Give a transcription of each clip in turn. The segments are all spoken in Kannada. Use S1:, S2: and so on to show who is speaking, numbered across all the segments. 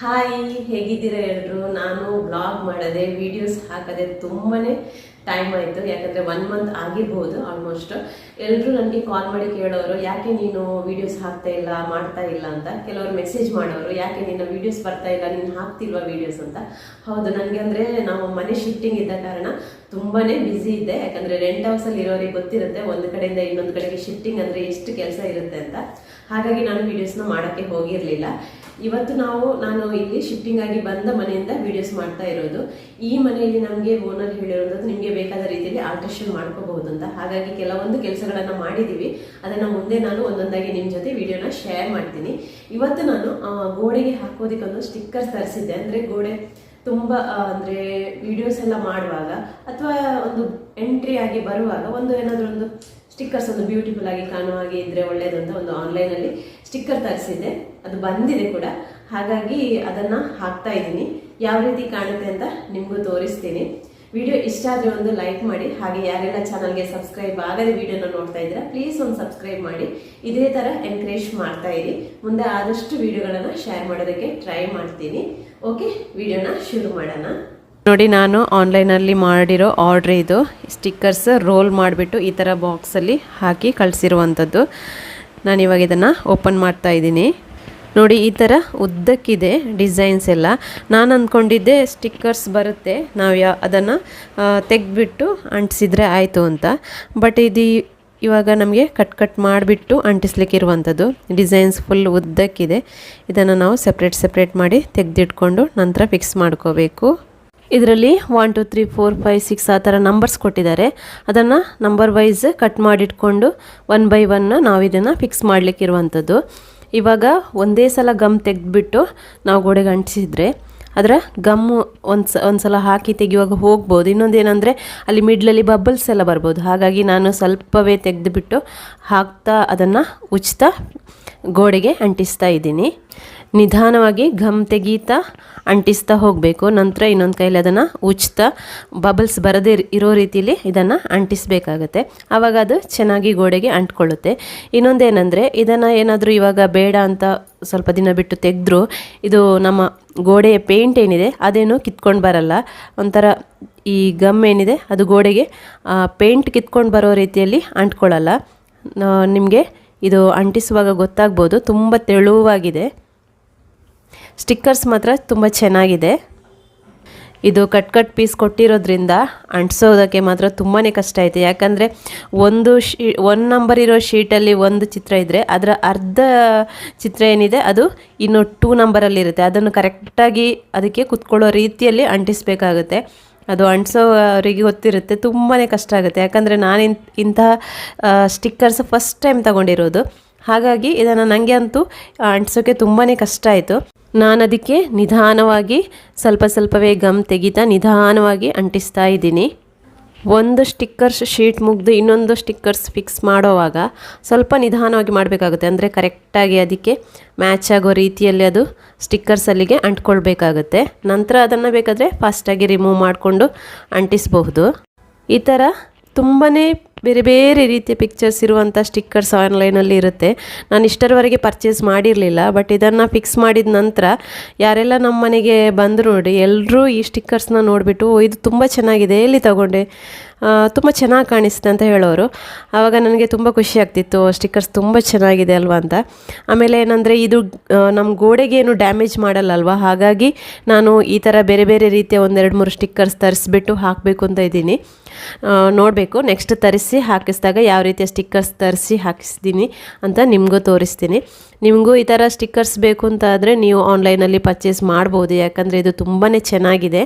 S1: ಹಾಯ್, ಹೇಗಿದ್ದೀರಾ ಎಲ್ಲರೂ? ನಾನು ಬ್ಲಾಗ್ ಮಾಡದೆ ವಿಡಿಯೋಸ್ ಹಾಕದೆ ತುಂಬಾನೇ ಟೈಮ್ ಆಯಿತು. ಯಾಕಂದರೆ 1 ಮಂತ್ ಆಗಿರ್ಬೋದು ಆಲ್ಮೋಸ್ಟ್. ಎಲ್ಲರೂ ನನಗೆ ಕಾಲ್ ಮಾಡಿ ಕೇಳೋರು, ಯಾಕೆ ನೀನು ವಿಡಿಯೋಸ್ ಹಾಕ್ತಾ ಇಲ್ಲ, ಮಾಡ್ತಾ ಇಲ್ಲ ಅಂತ. ಕೆಲವರು ಮೆಸೇಜ್ ಮಾಡೋರು, ಯಾಕೆ ನಿನ್ನ ವಿಡಿಯೋಸ್ ಬರ್ತಾ ಇಲ್ಲ, ನೀನು ಹಾಕ್ತಿಲ್ವಾ ವಿಡಿಯೋಸ್ ಅಂತ. ಹೌದು, ನನಗೆ ಅಂದರೆ ನಾವು ಮನೆ ಶಿಫ್ಟಿಂಗ್ ಇದ್ದ ಕಾರಣ ತುಂಬಾನೇ ಬ್ಯುಸಿ ಇದ್ದೆ. ಯಾಕಂದರೆ ರೆಂಟ್ ಹೌಸಲ್ಲಿ ಇರೋರಿಗೆ ಗೊತ್ತಿರುತ್ತೆ ಒಂದು ಕಡೆಯಿಂದ ಇನ್ನೊಂದು ಕಡೆಗೆ ಶಿಫ್ಟಿಂಗ್ ಅಂದರೆ ಎಷ್ಟು ಕೆಲಸ ಇರುತ್ತೆ ಅಂತ. ಹಾಗಾಗಿ ನಾನು ವಿಡಿಯೋಸ್ನ ಮಾಡೋಕ್ಕೆ ಹೋಗಿರಲಿಲ್ಲ. ಇವತ್ತು ನಾನು ಇಲ್ಲಿ ಶಿಫ್ಟಿಂಗ್ ಆಗಿ ಬಂದ ಮನೆಯಿಂದ ವಿಡಿಯೋಸ್ ಮಾಡ್ತಾ ಇರೋದು. ಈ ಮನೆಯಲ್ಲಿ ನಮಗೆ ಓನರ್ ಹೇಳಿರೋದು ನಿಮಗೆ ಬೇಕಾದ ರೀತಿಯಲ್ಲಿ ಆಲ್ಟ್ರೇಷನ್ ಮಾಡ್ಕೋಬಹುದು ಅಂತ. ಹಾಗಾಗಿ ಕೆಲವೊಂದು ಕೆಲಸಗಳನ್ನ ಮಾಡಿದೀವಿ. ಅದನ್ನ ಮುಂದೆ ನಾನು ಒಂದೊಂದಾಗಿ ನಿಮ್ಮ ಜೊತೆ ವಿಡಿಯೋನ ಶೇರ್ ಮಾಡ್ತೀನಿ. ಇವತ್ತು ನಾನು ಗೋಡೆಗೆ ಹಾಕೋದಕ್ಕೊಂದು ಸ್ಟಿಕ್ಕರ್ಸ್ ತರಿಸಿದ್ದೆ. ಅಂದ್ರೆ ಗೋಡೆ ತುಂಬಾ ಅಂದ್ರೆ ವಿಡಿಯೋಸ್ ಎಲ್ಲ ಮಾಡುವಾಗ ಅಥವಾ ಒಂದು ಎಂಟ್ರಿ ಆಗಿ ಬರುವಾಗ ಏನಾದರೂ ಒಂದು ಸ್ಟಿಕ್ಕರ್ಸ್ ಒಂದು ಬ್ಯೂಟಿಫುಲ್ ಆಗಿ ಕಾಣುವ ಹಾಗೆ ಇದ್ರೆ ಒಳ್ಳೇದು ಅಂತ ಒಂದು ಆನ್ಲೈನಲ್ಲಿ ಸ್ಟಿಕ್ಕರ್ ತರಿಸಿದ್ದೆ. ಅದು ಬಂದಿದೆ ಕೂಡ. ಹಾಗಾಗಿ ಅದನ್ನ ಹಾಕ್ತಾ ಇದ್ದೀನಿ. ಯಾವ ರೀತಿ ಕಾಣುತ್ತೆ ಅಂತ ನಿಮಗೂ ತೋರಿಸ್ತೀನಿ. ವಿಡಿಯೋ ಇಷ್ಟ ಆದರೆ ಒಂದು ಲೈಕ್ ಮಾಡಿ. ಹಾಗೆ ಯಾರೆಲ್ಲ ಚಾನಲ್ಗೆ ಸಬ್ಸ್ಕ್ರೈಬ್ ಆಗದೆ ವಿಡಿಯೋನ ನೋಡ್ತಾ ಇದ್ದೀರಾ, ಪ್ಲೀಸ್ ಒಂದು ಸಬ್ಸ್ಕ್ರೈಬ್ ಮಾಡಿ. ಇದೇ ಥರ ಎನ್ಕರೇಜ್ ಮಾಡ್ತಾ ಇರಿ. ಮುಂದೆ ಆದಷ್ಟು ವಿಡಿಯೋಗಳನ್ನು ಶೇರ್ ಮಾಡೋದಕ್ಕೆ ಟ್ರೈ ಮಾಡ್ತೀನಿ. ಓಕೆ, ವಿಡಿಯೋನ ಶುರು ಮಾಡೋಣ. ನೋಡಿ, ನಾನು ಆನ್ಲೈನಲ್ಲಿ ಮಾಡಿರೋ ಆರ್ಡ್ರ್ ಇದು. ಸ್ಟಿಕ್ಕರ್ಸ್ ರೋಲ್ ಮಾಡಿಬಿಟ್ಟು ಈ ಥರ ಬಾಕ್ಸಲ್ಲಿ ಹಾಕಿ ಕಳಿಸಿರುವಂಥದ್ದು. ನಾನಿವಾಗ ಇದನ್ನು ಓಪನ್ ಮಾಡ್ತಾ ಇದ್ದೀನಿ. ನೋಡಿ, ಈ ಥರ ಉದ್ದಕ್ಕಿದೆ ಡಿಸೈನ್ಸ್ ಎಲ್ಲ. ನಾನು ಅಂದ್ಕೊಂಡಿದ್ದೆ ಸ್ಟಿಕ್ಕರ್ಸ್ ಬರುತ್ತೆ, ನಾವು ಅದನ್ನು ತೆಗೆದ್ಬಿಟ್ಟು ಅಂಟಿಸಿದ್ರೆ ಆಯಿತು ಅಂತ. ಬಟ್ ಇದು ಇವಾಗ ನಮಗೆ ಕಟ್ ಮಾಡಿಬಿಟ್ಟು ಅಂಟಿಸ್ಲಿಕ್ಕೆ ಇರುವಂಥದ್ದು. ಡಿಸೈನ್ಸ್ ಫುಲ್ ಉದ್ದಕ್ಕಿದೆ. ಇದನ್ನು ನಾವು ಸಪ್ರೇಟ್ ಮಾಡಿ ತೆಗೆದಿಟ್ಕೊಂಡು ನಂತರ ಫಿಕ್ಸ್ ಮಾಡ್ಕೋಬೇಕು. ಇದರಲ್ಲಿ 1 2 3 4 5 6 ಆ ಥರ ನಂಬರ್ಸ್ ಕೊಟ್ಟಿದ್ದಾರೆ. ಅದನ್ನು ನಂಬರ್ ವೈಸ್ ಕಟ್ ಮಾಡಿಟ್ಕೊಂಡು 1 by 1 ನಾವು ಇದನ್ನು ಫಿಕ್ಸ್ ಮಾಡಲಿಕ್ಕೆ ಇರುವಂಥದ್ದು. ಇವಾಗ ಒಂದೇ ಸಲ ಗಮ್ ತೆಗೆದ್ಬಿಟ್ಟು ನಾವು ಗೋಡೆಗೆ ಅಂಟಿಸಿದ್ರೆ ಅದರ ಗಮ್ಮು ಒಂದ್ಸಲ ಹಾಕಿ ತೆಗೆಯುವಾಗ ಹೋಗ್ಬೋದು. ಇನ್ನೊಂದೇನೆಂದರೆ ಅಲ್ಲಿ ಮಿಡ್ಲಲ್ಲಿ ಬಬಲ್ಸ್ ಎಲ್ಲ ಬರ್ಬೋದು. ಹಾಗಾಗಿ ನಾನು ಸ್ವಲ್ಪವೇ ತೆಗೆದುಬಿಟ್ಟು ಹಾಕ್ತಾ ಅದನ್ನು ಉಚ್ತಾ ಗೋಡೆಗೆ ಅಂಟಿಸ್ತಾ ಇದ್ದೀನಿ. ನಿಧಾನವಾಗಿ ಗಮ್ ತೆಗೀತಾ ಅಂಟಿಸ್ತಾ ಹೋಗಬೇಕು. ನಂತರ ಇನ್ನೊಂದು ಕೈಲಿ ಅದನ್ನು ಉಚ್ತಾ ಬಬಲ್ಸ್ ಬರದೇ ಇರೋ ರೀತಿಯಲ್ಲಿ ಇದನ್ನು ಅಂಟಿಸಬೇಕಾಗತ್ತೆ. ಆವಾಗ ಅದು ಚೆನ್ನಾಗಿ ಗೋಡೆಗೆ ಅಂಟ್ಕೊಳ್ಳುತ್ತೆ. ಇನ್ನೊಂದೇನೆಂದರೆ ಇದನ್ನು ಏನಾದರೂ ಇವಾಗ ಬೇಡ ಅಂತ ಸ್ವಲ್ಪ ದಿನ ಬಿಟ್ಟು ತೆಗೆದ್ರೂ ಇದು ನಮ್ಮ ಗೋಡೆಯ ಪೇಂಟ್ ಏನಿದೆ ಅದೇನು ಕಿತ್ಕೊಂಡು ಬರಲ್ಲ. ಒಂಥರ ಈ ಗಮ್ ಏನಿದೆ ಅದು ಗೋಡೆಗೆ ಪೇಂಟ್ ಕಿತ್ಕೊಂಡು ಬರೋ ರೀತಿಯಲ್ಲಿ ಅಂಟ್ಕೊಳ್ಳಲ್ಲ. ನಿಮಗೆ ಇದು ಅಂಟಿಸುವಾಗ ಗೊತ್ತಾಗ್ಬೋದು, ತುಂಬ ತೆಳುವಾಗಿದೆ. ಸ್ಟಿಕ್ಕರ್ಸ್ ಮಾತ್ರ ತುಂಬ ಚೆನ್ನಾಗಿದೆ. ಇದು ಕಟ್ ಪೀಸ್ ಕೊಟ್ಟಿರೋದ್ರಿಂದ ಅಂಟಿಸೋದಕ್ಕೆ ಮಾತ್ರ ತುಂಬಾ ಕಷ್ಟ ಆಯಿತು. ಯಾಕಂದರೆ 1 ನಂಬರ್ ಇರೋ ಶೀಟಲ್ಲಿ ಒಂದು ಚಿತ್ರ ಇದ್ದರೆ ಅದರ ಅರ್ಧ ಚಿತ್ರ ಏನಿದೆ ಅದು ಇನ್ನು 2 ನಂಬರಲ್ಲಿರುತ್ತೆ. ಅದನ್ನು ಕರೆಕ್ಟಾಗಿ ಅದಕ್ಕೆ ಕುತ್ಕೊಳ್ಳೋ ರೀತಿಯಲ್ಲಿ ಅಂಟಿಸಬೇಕಾಗುತ್ತೆ. ಅದು ಅಂಟಿಸೋರಿಗೆ ಗೊತ್ತಿರುತ್ತೆ, ತುಂಬಾ ಕಷ್ಟ ಆಗುತ್ತೆ. ಯಾಕಂದರೆ ನಾನು ಇಂತಹ ಸ್ಟಿಕ್ಕರ್ಸ್ ಫಸ್ಟ್ ಟೈಮ್ ತಗೊಂಡಿರೋದು. ಹಾಗಾಗಿ ಇದನ್ನು ನನಗೆ ಅಂತೂ ಅಂಟಿಸೋಕ್ಕೆ ತುಂಬಾ ಕಷ್ಟ ಆಯಿತು. ನಾನು ಅದಕ್ಕೆ ನಿಧಾನವಾಗಿ ಸ್ವಲ್ಪವೇ ಗಮ್ ತೆಗಿತಾ ನಿಧಾನವಾಗಿ ಅಂಟಿಸ್ತಾ ಇದ್ದೀನಿ. ಒಂದು ಸ್ಟಿಕ್ಕರ್ಸ್ ಶೀಟ್ ಮುಗಿದು ಇನ್ನೊಂದು ಸ್ಟಿಕ್ಕರ್ಸ್ ಫಿಕ್ಸ್ ಮಾಡೋವಾಗ ಸ್ವಲ್ಪ ನಿಧಾನವಾಗಿ ಮಾಡಬೇಕಾಗುತ್ತೆ. ಅಂದರೆ ಕರೆಕ್ಟಾಗಿ ಅದಕ್ಕೆ ಮ್ಯಾಚ್ ಆಗೋ ರೀತಿಯಲ್ಲಿ ಅದು ಸ್ಟಿಕ್ಕರ್ಸ್ ಅಲ್ಲಿಗೆ ಅಂಟ್ಕೊಳ್ಬೇಕಾಗುತ್ತೆ. ನಂತರ ಅದನ್ನು ಬೇಕಾದರೆ ಫಾಸ್ಟಾಗಿ ರಿಮೂವ್ ಮಾಡಿಕೊಂಡು ಅಂಟಿಸಬಹುದು. ಈ ಥರ ತುಂಬಾ ಬೇರೆ ರೀತಿಯ ಪಿಕ್ಚರ್ಸ್ ಇರುವಂಥ ಸ್ಟಿಕ್ಕರ್ಸ್ ಆನ್ಲೈನಲ್ಲಿ ಇರುತ್ತೆ. ನಾನು ಇಷ್ಟರವರೆಗೆ ಪರ್ಚೇಸ್ ಮಾಡಿರಲಿಲ್ಲ. ಬಟ್ ಇದನ್ನು ಫಿಕ್ಸ್ ಮಾಡಿದ ನಂತರ ಯಾರೆಲ್ಲ ನಮ್ಮ ಮನೆಗೆ ಬಂದರು ನೋಡಿ, ಎಲ್ಲರೂ ಈ ಸ್ಟಿಕ್ಕರ್ಸ್ನ ನೋಡಿಬಿಟ್ಟು ಇದು ತುಂಬ ಚೆನ್ನಾಗಿದೆ, ಎಲ್ಲಿ ತಗೊಂಡೆ, ತುಂಬ ಚೆನ್ನಾಗಿ ಕಾಣಿಸುತ್ತೆ ಅಂತ ಹೇಳೋರು. ಆವಾಗ ನನಗೆ ತುಂಬ ಖುಷಿ ಆಗ್ತಿತ್ತು, ಸ್ಟಿಕ್ಕರ್ಸ್ ತುಂಬ ಚೆನ್ನಾಗಿದೆ ಅಲ್ವಾ ಅಂತ. ಆಮೇಲೆ ಏನಂದರೆ ಇದು ನಮ್ಮ ಗೋಡೆಗೆ ಏನು ಡ್ಯಾಮೇಜ್ ಮಾಡಲ್ಲ ಅಲ್ವಾ. ಹಾಗಾಗಿ ನಾನು ಈ ಥರ ಬೇರೆ ರೀತಿಯ 1 2 3 ಸ್ಟಿಕ್ಕರ್ಸ್ ತರಿಸ್ಬಿಟ್ಟು ಹಾಕಬೇಕು ಅಂತ ಇದ್ದೀನಿ. ನೋಡಬೇಕು ನೆಕ್ಸ್ಟ್ ತರಿಸಿ ಹಾಕಿಸಿದಾಗ ಯಾವ ರೀತಿಯ ಸ್ಟಿಕ್ಕರ್ಸ್ ತರಿಸಿ ಹಾಕಿಸ್ತೀನಿ ಅಂತ ನಿಮಗೂ ತೋರಿಸ್ತೀನಿ. ನಿಮಗೂ ಈ ಥರ ಸ್ಟಿಕ್ಕರ್ಸ್ ಬೇಕು ಅಂತ ಆದರೆ ನೀವು ಆನ್ಲೈನಲ್ಲಿ ಪರ್ಚೇಸ್ ಮಾಡ್ಬೋದು. ಯಾಕಂದರೆ ಇದು ತುಂಬಾ ಚೆನ್ನಾಗಿದೆ.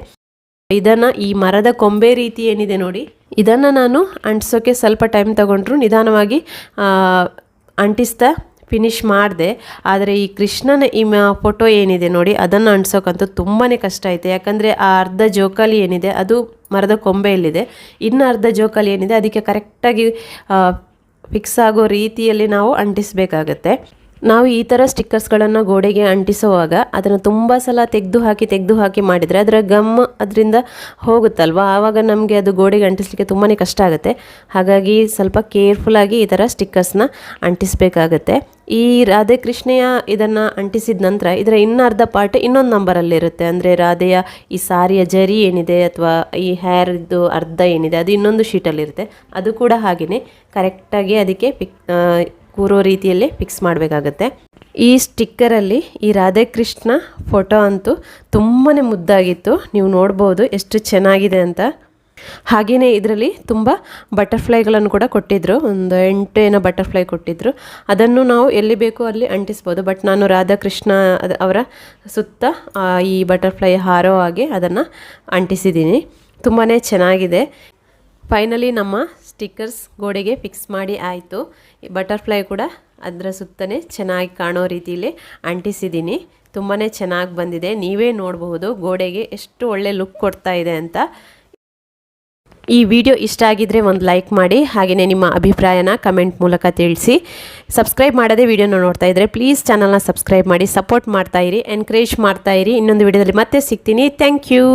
S1: ಇದನ್ನು ಈ ಮರದ ಕೊಂಬೆ ರೀತಿ ಏನಿದೆ ನೋಡಿ, ಇದನ್ನು ನಾನು ಅಂಟಿಸೋಕ್ಕೆ ಸ್ವಲ್ಪ ಟೈಮ್ ತಗೊಂಡ್ರು ನಿಧಾನವಾಗಿ ಅಂಟಿಸ್ತಾ ಫಿನಿಶ್ ಮಾಡಿದೆ. ಆದರೆ ಈ ಕೃಷ್ಣನ ಈ ಫೋಟೋ ಏನಿದೆ ನೋಡಿ, ಅದನ್ನು ಅಂಟಿಸೋಕ್ಕಂತೂ ತುಂಬಾ ಕಷ್ಟ ಆಯಿತು. ಯಾಕಂದರೆ ಆ ಅರ್ಧ ಜೋಕಾಲಿ ಏನಿದೆ ಅದು ಮರದ ಕೊಂಬೆಯಲ್ಲಿದೆ, ಇನ್ನು ಅರ್ಧ ಜೋಕಾಲಿ ಏನಿದೆ ಅದಕ್ಕೆ ಕರೆಕ್ಟಾಗಿ ಫಿಕ್ಸ್ ಆಗೋ ರೀತಿಯಲ್ಲಿ ನಾವು ಅಂಟಿಸಬೇಕಾಗತ್ತೆ. ನಾವು ಈ ಥರ ಸ್ಟಿಕ್ಕರ್ಸ್ಗಳನ್ನು ಗೋಡೆಗೆ ಅಂಟಿಸುವಾಗ ಅದನ್ನು ತುಂಬ ಸಲ ತೆಗೆದು ಹಾಕಿ ಮಾಡಿದರೆ ಅದರ ಗಮ್ ಅದರಿಂದ ಹೋಗುತ್ತಲ್ವ, ಆವಾಗ ನಮಗೆ ಅದು ಗೋಡೆಗೆ ಅಂಟಿಸಲಿಕ್ಕೆ ತುಂಬಾ ಕಷ್ಟ ಆಗುತ್ತೆ. ಹಾಗಾಗಿ ಸ್ವಲ್ಪ ಕೇರ್ಫುಲ್ಲಾಗಿ ಈ ಥರ ಸ್ಟಿಕ್ಕರ್ಸ್ನ ಅಂಟಿಸಬೇಕಾಗತ್ತೆ. ಈ ರಾಧೆಕೃಷ್ಣೆಯ ಇದನ್ನು ಅಂಟಿಸಿದ ನಂತರ ಇದರ ಇನ್ನರ್ಧ ಪಾರ್ಟ್ ಇನ್ನೊಂದು ನಂಬರಲ್ಲಿರುತ್ತೆ. ಅಂದರೆ ರಾಧೆಯ ಈ ಸಾರಿಯ ಜರಿ ಏನಿದೆ ಅಥವಾ ಈ ಹೇರ್ದು ಅರ್ಧ ಏನಿದೆ ಅದು ಇನ್ನೊಂದು ಶೀಟಲ್ಲಿರುತ್ತೆ. ಅದು ಕೂಡ ಹಾಗೆಯೇ ಕರೆಕ್ಟಾಗಿ ಅದಕ್ಕೆ ಕೂರೋ ರೀತಿಯಲ್ಲಿ ಫಿಕ್ಸ್ ಮಾಡಬೇಕಾಗತ್ತೆ. ಈ ಸ್ಟಿಕ್ಕರಲ್ಲಿ ಈ ರಾಧೆಕೃಷ್ಣ ಫೋಟೋ ಅಂತೂ ತುಂಬಾ ಮುದ್ದಾಗಿತ್ತು. ನೀವು ನೋಡ್ಬೋದು ಎಷ್ಟು ಚೆನ್ನಾಗಿದೆ ಅಂತ. ಹಾಗೆಯೇ ಇದರಲ್ಲಿ ತುಂಬ ಬಟರ್ಫ್ಲೈಗಳನ್ನು ಕೂಡ ಕೊಟ್ಟಿದ್ದರು. ಒಂದು 8 ಏನೋ ಬಟರ್ಫ್ಲೈ ಕೊಟ್ಟಿದ್ದರು. ಅದನ್ನು ನಾವು ಎಲ್ಲಿ ಬೇಕೋ ಅಲ್ಲಿ ಅಂಟಿಸ್ಬೋದು. ಬಟ್ ನಾನು ರಾಧಾಕೃಷ್ಣ ಅವರ ಸುತ್ತ ಈ ಬಟರ್ಫ್ಲೈ ಹಾರೋ ಹಾಗೆ ಅದನ್ನು ಅಂಟಿಸಿದ್ದೀನಿ. ತುಂಬಾ ಚೆನ್ನಾಗಿದೆ. ಫೈನಲಿ ನಮ್ಮ ಸ್ಟಿಕ್ಕರ್ಸ್ ಗೋಡೆಗೆ ಫಿಕ್ಸ್ ಮಾಡಿ ಆಯಿತು. ಈ ಬಟರ್ಫ್ಲೈ ಕೂಡ ಅದರ ಸುತ್ತಲೇ ಚೆನ್ನಾಗಿ ಕಾಣೋ ರೀತಿಯಲ್ಲಿ ಅಂಟಿಸಿದ್ದೀನಿ. ತುಂಬಾ ಚೆನ್ನಾಗಿ ಬಂದಿದೆ. ನೀವೇ ನೋಡಬಹುದು ಗೋಡೆಗೆ ಎಷ್ಟು ಒಳ್ಳೆ ಲುಕ್ ಕೊಡ್ತಾ ಇದೆ ಅಂತ. ಈ ವಿಡಿಯೋ ಇಷ್ಟ ಆಗಿದ್ರೆ ಒಂದು ಲೈಕ್ ಮಾಡಿ, ಹಾಗೆಯೇ ನಿಮ್ಮ ಅಭಿಪ್ರಾಯನ ಕಮೆಂಟ್ ಮೂಲಕ ತಿಳಿಸಿ. ಸಬ್ಸ್ಕ್ರೈಬ್ ಮಾಡದೆ ವಿಡಿಯೋನ ನೋಡ್ತಾ ಇದ್ದರೆ ಪ್ಲೀಸ್ ಚಾನಲ್ನ ಸಬ್ಸ್ಕ್ರೈಬ್ ಮಾಡಿ, ಸಪೋರ್ಟ್ ಮಾಡ್ತಾಯಿರಿ, ಎನ್ಕರೇಜ್ ಮಾಡ್ತಾಯಿರಿ. ಇನ್ನೊಂದು ವಿಡಿಯೋದಲ್ಲಿ ಮತ್ತೆ ಸಿಗ್ತೀನಿ. Thank you.